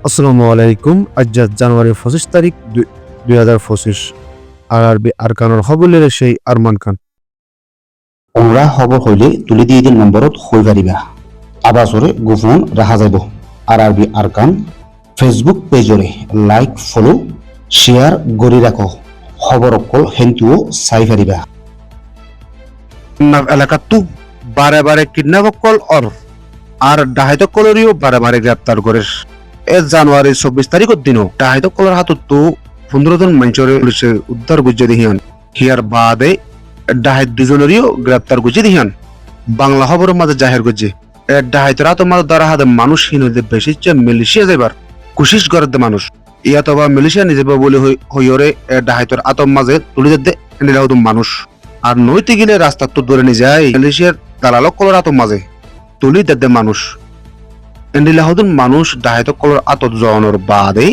আসসালামু আলাইকুম। আজ জানুয়ারি 25 তারিখ 2025 আরবি আরকানৰ খবরের সেই আরমান খান। ওমরা খবর হইলে তুলি দিয়ে দিন নম্বরত হই পারিবা আবাসরে গোপন রাখা যাব। আরবি আরকান ফেসবুক পেজরে লাইক ফলো শেয়ার গড়ি রাখো খবর অকল হেন্তুও চাই পারিবা। এলাকাতো বারে বারে কিডন্যাপ অকল আর ডাহাইত কলরিও বারে বারে গ্রেপ্তার করে। জানুয়ারি 24 তারিখের দিনও ডাহাইত কলর হাতত 15 জন মানুষের পুলিশে উদ্ধার গুজে দিহিয়ান। হিয়ার বাদে ডাহাইত দুজনেরও গ্রেপ্তার গুজে দিহিয়ান। বাংলা খবরের মাঝে জাহের গুজে ডাহাইতের হাতের মাঝে দ্বারা হাতে মানুষ হিনদে বেশি মিলিশিয়া যাইবার কোশিশ করে মানুষ ইয়াত বা মিলিশিয়া নিজেবা বলে হইরে ডাহাইতের আতর মাঝে তুলি দে মানুষ আর নইতে গেলে রাস্তা তো ধরে নিয়ে যায় মিলিশিয়ার দালালক কলর আতর মাঝে তুলি দে মানুষ এন্ডিলাহদুন মানুষ ডাহাইত কলর আতত জনের বাদে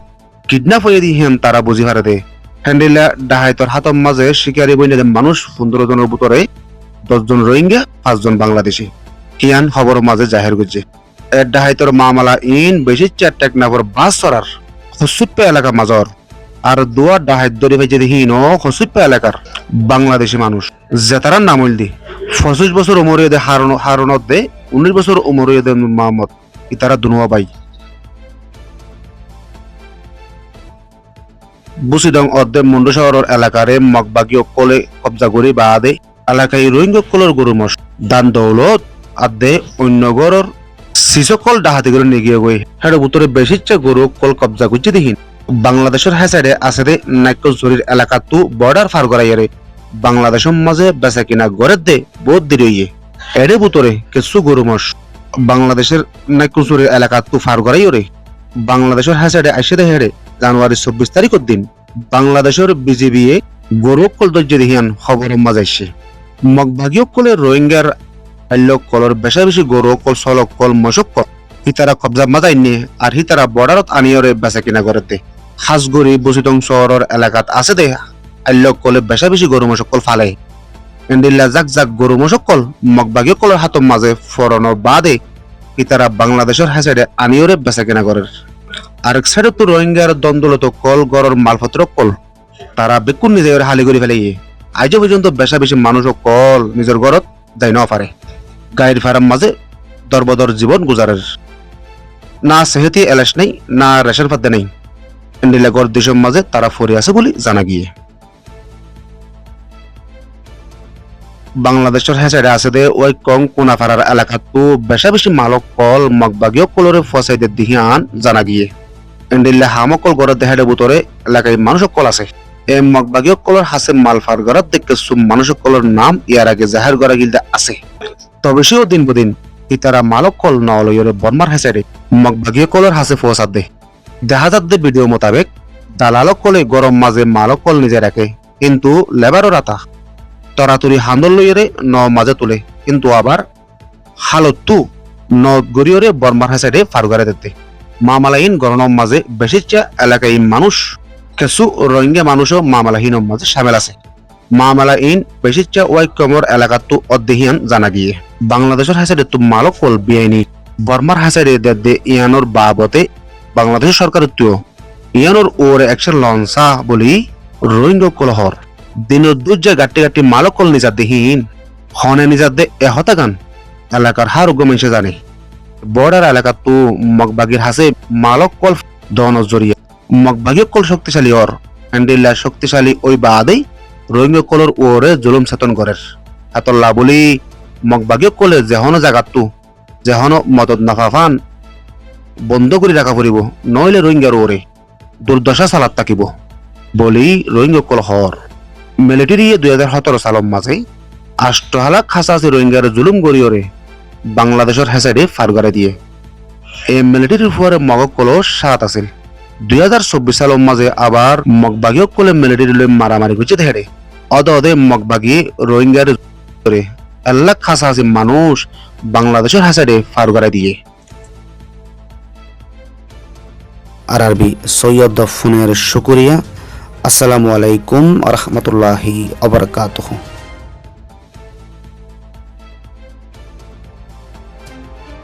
কিডন্যাপ হয়ে দিহেন তারা বুঝি হারে দে হ্যান্ডিলা ডাহাইতর হাতর মাঝে শিকারী বইনে মানুষ 15 জনের ভিতরে 10 জন রোহিঙ্গা 5 জন বাংলাদেশি হিয়ান খবর মাঝে জাহের গুজে ডাহাইতর মামলা ইন বেশি টেকনাফর বাস সরার হসুপ্পা এলাকা মাজর আর দুয়া ডাহাইত দরি ভাই যদি হিন হসুপ্পা এলাকার বাংলাদেশি মানুষ জেতারার নাম হইল দি 25 বছর উমরে দে হারনত দে 19 বছর উমরে দে মোহাম্মদ ইতারা দুনুয়া বাই বুসিদং অর্ধে মুন্ডু শহরের এলাকারে মগবাগি অকলে কবজা করি বাদে এলাকায় রোহিঙ্গা কলর গরুমস দান দৌলত আদে অন্য গরর সিসকল ডাহাতি করে নিয়ে গই হেড উত্তরে বেশিচ্ছা গরু কল কবজা করছে দেখিন বাংলাদেশের হ্যাসাইডে আছে দে নাইক জরির এলাকা তু বর্ডার ফার করাইয়ারে বাংলাদেশের মাঝে বেচা কিনা গড়ের দে বহুত দেরি হইয়ে এরে বুতরে কিছু গরুমস বাংলাদেশের নাইকুচুরের এলাকা তু ফার করাই ওরে বাংলাদেশের হ্যাসাইডে আসে দে হেডে জানুয়ারি 24 তারিখের দিন বাংলাদেশের বিজিবি গরু কল দর্জে দেখিয়ান খবর মাজাইছে মগবাগীয় কলে রোহিঙ্গার আল্লক কলর বেশা বেশি গরু কল সলক কল মশক কল হিতারা কবজা মাজাই নিয়ে আর হিতারা বর্ডারত আনিয়রে বেচা কিনা করতে হাজগড়ি বুসিদং শহরের এলাকাত আছে দে আল্লক কলে বেশা বেশি গরু মশক কল ফালে এন্ডিল্লা জাক জাক গরু মশক কল মগবাগীয় কলের হাতর মাঝে ফরনের বাদে ইতারা বাংলাদেশের হ্যাসাইডে আনিয়রে বেচা কিনা করে আরেক সাইডে তো রোহিঙ্গার দ্বন্দ্বলত কল গড়ের মালপত্র কল তারা বেকুন নিজের হালি করে ফেলে আজ পর্যন্ত বেশা বেশি মানুষ কল নিজের ঘরত যাই না পারে গায়ের ফার্ম মাঝে দরবদর জীবন গুজারের না সেহেতি এলাস নেই না রেশন পাতে নেই এন্ডিলাগর দেশের মাঝে তারা ফরে আছে বলে জানা গিয়ে বাংলাদেশের হ্যাসাইডে আছে দে ওই কং কোনাফাড়ার এলাকা তো বেশা বেশি মালক কল মগবাগীয় কলরে ফসাইদের দিহিয়ান জানা গিয়ে এন্ডিল্লা হামকল গড়ের দেহাডে বুতরে এলাকায় মানুষ কল আছে এই মগবাগীয় কলর হাসে মালফার গড়ার দেখে সুম মানুষ কলর নাম ইয়ার আগে জাহের গড়া গিলদা আছে তবে সেও দিন বদিন ইতারা মালক কল নলয়রে বর্মার হ্যাসাইডে মগবাগীয় কলর হাসে ফসাদ দে দেখা যাচ্ছে ভিডিও মোতাবেক দালালক কলে গরম মাঝে মালক কল নিজে রাখে কিন্তু লেবারও রাতা তরাতরি হান্দল লইরে ন মাঝে তুলে কিন্তু আবার হালতু ন গরিয়রে বর্মার হ্যাসাইডে ফারুগারে দিতে মামালাইন গরনম মাঝে বেশিচ্ছা এলাকায় মানুষ কিছু রোহিঙ্গা মানুষও মামালাহীন মাঝে সামিল আছে মামালাইন বেশিচ্ছা ওয়াই কমর এলাকা তো অধ্যহিয়ান জানা গিয়ে বাংলাদেশের হাসাইডে তো মালক কল বিআইনি বর্মার হাসাইডে দে ইয়ানোর বাবতে বাংলাদেশের সরকার তো ইয়ানোর ওরে অ্যাকশন লঞ্চা বলি রোহিঙ্গা কলহর দিনের দুর্যা গাটি গাটি মালক কল নিজার দেহীন হনে নিজার দে এহতা গান এলাকার হার মানুষে জানে বর্ডার এলাকা তো মগবাগির হাসে মালক কল দন জরিয়া মগবাগীয় কল শক্তিশালী ওর হ্যান্ডিল্লা শক্তিশালী ওই বাদেই রোহিঙ্গা কলর ওরে জুলুম চেতন করের হাতল্লা বলি মগবাগীয় কলে যেহনো জাগাত তো যেহনো মদত নাফাফান বন্ধ করে রাখা পড়িব নইলে রোহিঙ্গার ওরে দুর্দশা চালাত থাকিব বলি রোহিঙ্গা কল হর মিলিটারি 2017 সালের মাঝে 8 হালাক খাসা আছে রোহিঙ্গার জুলুম গড়িয়রে বাংলাদেশের হ্যাসাইডে ফারগারে দিয়ে এই মিলিটারির পরে মগক কলও 7 আছিল 2024 সালের মাঝে আবার মগবাগীয় কলে মিলিটারি লই মারামারি করছে হেডে অদে মগবাগী রোহিঙ্গার ধরে 1 লাখ খাসা আছে মানুষ বাংলাদেশের হ্যাসাইডে ফারগারে দিয়ে আরবি সৈয়দ ফোনের শুকরিয়া। আসসালামু আলাইকুম ওয়া রাহমাতুল্লাহি ওয়া বারাকাতুহু।